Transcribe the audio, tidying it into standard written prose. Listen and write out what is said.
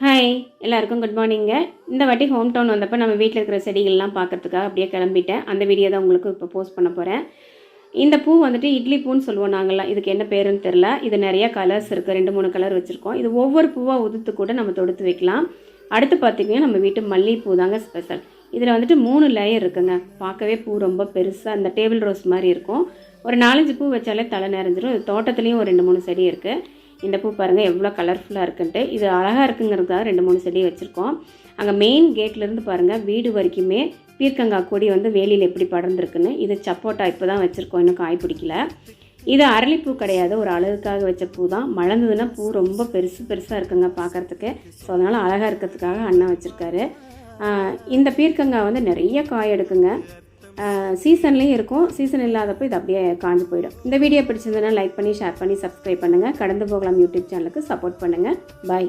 Hi எல்லாருக்கும் good மார்னிங்க. இந்த வாட்டி ஹோம் டவுன் வந்தப்போ நம்ம வீட்டில் இருக்கிற செடிகள்லாம் பார்க்கறதுக்காக அப்படியே கிளம்பிட்டேன். அந்த வீடியோ தான் உங்களுக்கு இப்போ போஸ்ட் பண்ண போகிறேன். இந்த பூ வந்துட்டு இட்லி பூன்னு சொல்லுவோம் நாங்கள்லாம். இதுக்கு என்ன பேருன்னு தெரில. இது நிறையா கலர்ஸ் இருக்குது, 2-3 கலர் வச்சுருக்கோம். இது ஒவ்வொரு பூவாக உதுத்து கூட நம்ம தொடுத்து வைக்கலாம். அடுத்து பார்த்திங்கன்னா நம்ம வீட்டு மல்லிகைப்பூ தாங்க ஸ்பெஷல். இதில் வந்துட்டு 3 லேயர் இருக்குங்க. பார்க்கவே பூ ரொம்ப பெருசாக அந்த டேபிள் ரோஸ் மாதிரி இருக்கும். ஒரு 4-5 பூ வச்சாலே தலை நிறைஞ்சிரும். இது தோட்டத்துலேயும் ஒரு 2-3 செடி இருக்குது. இந்த பூ பாருங்கள் எவ்வளோ கலர்ஃபுல்லாக இருக்குன்ட்டு. இது அழகாக இருக்குங்கிறதுக்காக 2-3 செடி வச்சுருக்கோம். அங்கே மெயின் கேட்லேருந்து பாருங்கள் வீடு வரைக்குமே பீர்க்கங்காய் கொடி வந்து வேலியில் எப்படி படர்ந்துருக்குன்னு. இது சப்போட்டா இப்போ தான் வச்சுருக்கோம், இன்னும் காய் பிடிக்கல. இது அரளிப்பூ கிடையாது, ஒரு அழகுக்காக வச்ச பூ தான். மலர்ந்ததுன்னா பூ ரொம்ப பெருசாக இருக்குங்க பார்க்குறதுக்கு. ஸோ அதனால் அழகாக இருக்கிறதுக்காக அண்ணன் வச்சுருக்காரு. இந்த பீர்க்கங்காய் வந்து நிறைய காய் எடுக்குங்க. சீசன்லேயும் இருக்கும், சீசன் இல்லாதப்போ இது அப்படியே காஞ்சு போயிடும். இந்த வீடியோ பிடிச்சிருந்ததுன்னா லைக் பண்ணி, ஷேர் பண்ணி, சப்ஸ்கிரைப் பண்ணுங்கள். கடந்து போகலாம் யூடியூப் சேனலுக்கு சப்போர்ட் பண்ணுங்கள். பாய்.